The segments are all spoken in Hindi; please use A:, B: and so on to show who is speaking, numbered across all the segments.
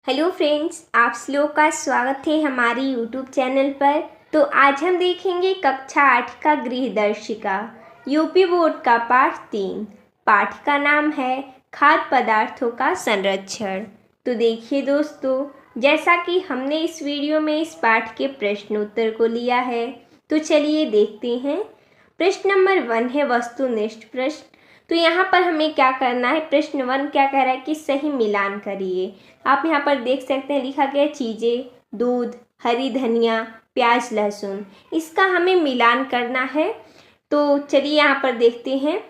A: हेलो फ्रेंड्स, आप लोग का स्वागत है हमारी यूट्यूब चैनल पर। तो आज हम देखेंगे कक्षा 8 का गृहदर्शिका यूपी बोर्ड का पाठ 3। पाठ का नाम है खाद्य पदार्थों का संरक्षण। तो देखिए दोस्तों, जैसा कि हमने इस वीडियो में इस पाठ के प्रश्न उत्तर को लिया है, तो चलिए देखते हैं। प्रश्न नंबर 1 है वस्तुनिष्ठ प्रश्न। तो यहाँ पर हमें क्या करना है, प्रश्न 1 क्या कह रहा है कि सही मिलान करिए। आप यहाँ पर देख सकते हैं लिखा गया चीज़ें, दूध, हरी धनिया, प्याज, लहसुन, इसका हमें मिलान करना है। तो चलिए यहाँ पर देखते हैं।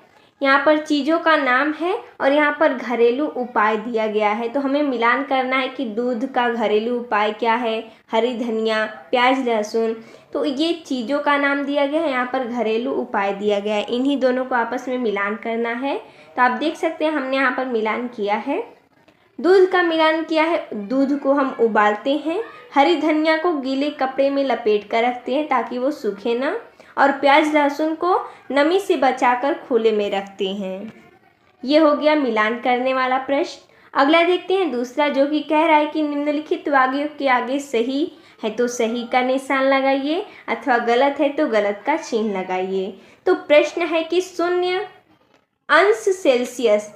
A: यहाँ पर चीज़ों का नाम है और यहाँ पर घरेलू उपाय दिया गया है। तो हमें मिलान करना है कि दूध का घरेलू उपाय क्या है, हरी धनिया, प्याज, लहसुन। तो ये चीज़ों का नाम दिया गया है, यहाँ पर घरेलू उपाय दिया गया है। इन्हीं दोनों को आपस में मिलान करना है। तो आप देख सकते हैं हमने यहाँ पर मिलान किया है। दूध का मिलान किया है, दूध को हम उबालते हैं। हरी धनिया को गीले कपड़े में लपेट कर रखते हैं ताकि वो सूखे ना, और प्याज लहसुन को नमी से बचाकर खुले में रखते हैं। ये हो गया मिलान करने वाला प्रश्न। अगला देखते हैं दूसरा, जो कि कह रहा है कि निम्नलिखित वाक्यों के आगे सही है तो सही का निशान लगाइए अथवा गलत है तो गलत का चिन्ह लगाइए। तो प्रश्न है कि 0°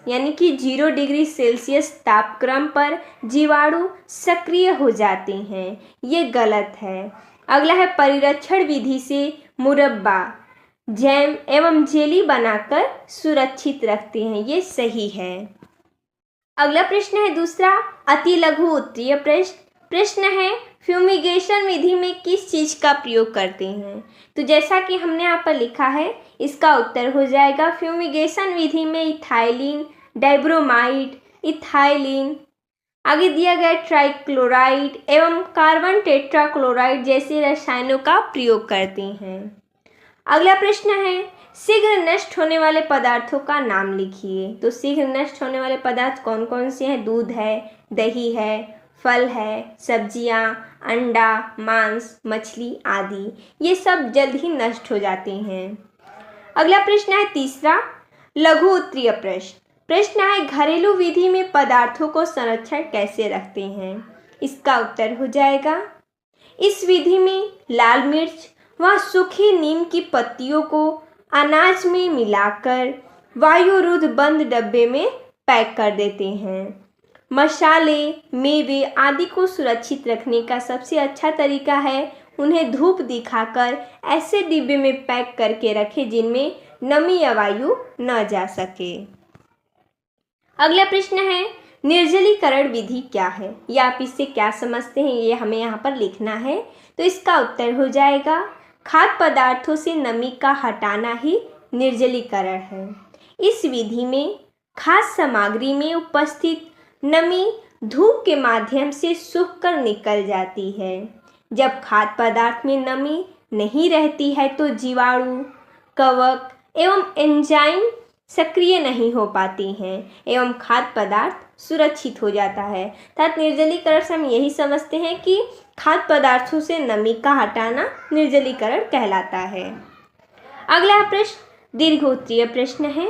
A: यानी कि 0 डिग्री सेल्सियस तापक्रम पर जीवाणु सक्रिय हो जाते हैं, ये गलत है। अगला है परिरक्षण विधि से मुरब्बा, जैम एवं जेली बनाकर सुरक्षित रखते हैं, ये सही है। अगला प्रश्न है दूसरा, अति लघु उत्तरीय प्रश्न। प्रश्न है फ्यूमिगेशन विधि में किस चीज़ का प्रयोग करते हैं। तो जैसा कि हमने यहाँ पर लिखा है, इसका उत्तर हो जाएगा फ्यूमिगेशन विधि में इथाइलिन, डाइब्रोमाइड, इथाइलिन, आगे दिया गया ट्राइक्लोराइड एवं कार्बन टेट्राक्लोराइड जैसे रसायनों का प्रयोग करते हैं। अगला प्रश्न है शीघ्र नष्ट होने वाले पदार्थों का नाम लिखिए। तो शीघ्र नष्ट होने वाले पदार्थ कौन कौन से हैं? दूध है, दही है, फल है, सब्जियां, अंडा, मांस, मछली आदि, ये सब जल्द ही नष्ट हो जाते हैं। अगला प्रश्न है तीसरा, लघु उत्तरीय प्रश्न। प्रश्न है घरेलू विधि में पदार्थों को संरक्षण कैसे रखते हैं। इसका उत्तर हो जाएगा, इस विधि में लाल मिर्च व सूखी नीम की पत्तियों को अनाज में मिलाकर वायुरुद्ध बंद डब्बे में पैक कर देते हैं। मसाले, मेवे आदि को सुरक्षित रखने का सबसे अच्छा तरीका है उन्हें धूप दिखाकर ऐसे डिब्बे में पैक करके रखें जिनमें नमी या वायु न जा सके। अगला प्रश्न है निर्जलीकरण विधि क्या है, या आप इससे क्या समझते हैं, ये हमें यहाँ पर लिखना है। तो इसका उत्तर हो जाएगा, खाद्य पदार्थों से नमी का हटाना ही निर्जलीकरण है। इस विधि में खाद्य सामग्री में उपस्थित नमी धूप के माध्यम से सूखकर निकल जाती है। जब खाद्य पदार्थ में नमी नहीं रहती है तो जीवाणु, कवक एवं एंजाइम सक्रिय नहीं हो पाती हैं एवं खाद्य पदार्थ सुरक्षित हो जाता है। अर्थात निर्जलीकरण से हम यही समझते हैं कि खाद्य पदार्थों से नमी का हटाना निर्जलीकरण कहलाता है। अगला प्रश्न दीर्घोत्तरीय प्रश्न है।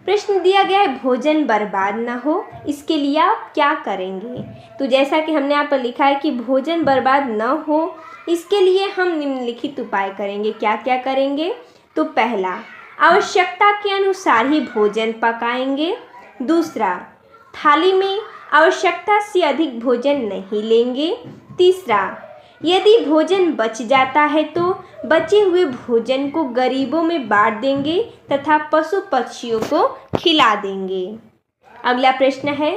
A: प्रश्न दिया गया है भोजन बर्बाद न हो, इसके लिए आप क्या करेंगे। तो जैसा कि हमने यहाँ पर लिखा है कि भोजन बर्बाद न हो, इसके लिए हम निम्नलिखित उपाय करेंगे। क्या क्या करेंगे? तो पहला, आवश्यकता के अनुसार ही भोजन पकाएंगे। दूसरा, थाली में आवश्यकता से अधिक भोजन नहीं लेंगे। तीसरा, यदि भोजन बच जाता है तो बचे हुए भोजन को गरीबों में बांट देंगे तथा पशु पक्षियों को खिला देंगे। अगला प्रश्न है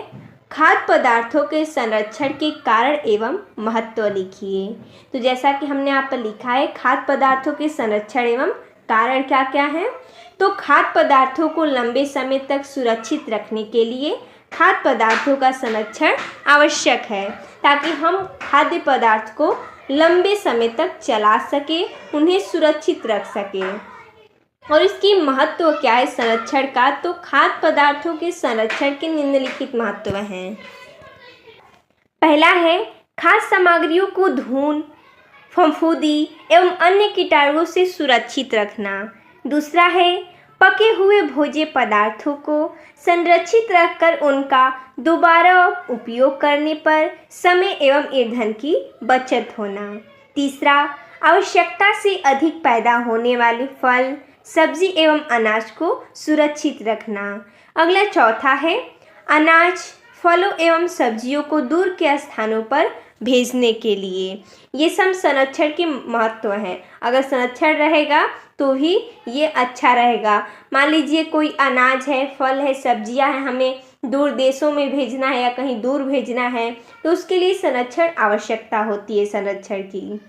A: खाद्य पदार्थों के संरक्षण के कारण एवं महत्व लिखिए। तो जैसा कि हमने यहाँ पर लिखा है खाद्य पदार्थों के संरक्षण एवं कारण क्या क्या है। तो खाद्य पदार्थों को लंबे समय तक सुरक्षित रखने के लिए खाद्य पदार्थों का संरक्षण आवश्यक है, ताकि हम खाद्य पदार्थ को लंबे समय तक चला सके, उन्हें सुरक्षित रख सके। और इसकी महत्व क्या है संरक्षण का। तो खाद्य पदार्थों के संरक्षण के निम्नलिखित महत्व हैं। पहला है खाद्य सामग्रियों को धूल, फफूंदी एवं अन्य कीटाणुओं से सुरक्षित रखना। दूसरा है पके हुए भोज्य पदार्थों को संरक्षित रखकर उनका दोबारा उपयोग करने पर समय एवं ईंधन की बचत होना। तीसरा, आवश्यकता से अधिक पैदा होने वाले फल, सब्जी एवं अनाज को सुरक्षित रखना। अगला चौथा है अनाज, फलों एवं सब्जियों को दूर के स्थानों पर भेजने के लिए। ये सब संरक्षण के महत्व है। अगर संरक्षण रहेगा तो ही ये अच्छा रहेगा। मान लीजिए कोई अनाज है, फल है, सब्जियां हैं, हमें दूर देशों में भेजना है या कहीं दूर भेजना है तो उसके लिए संरक्षण आवश्यकता होती है संरक्षण की।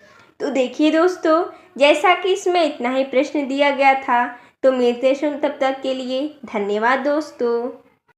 A: तो देखिए दोस्तों, जैसा कि इसमें इतना ही प्रश्न दिया गया था, तो मिलते हैं तब तक के लिए धन्यवाद दोस्तों।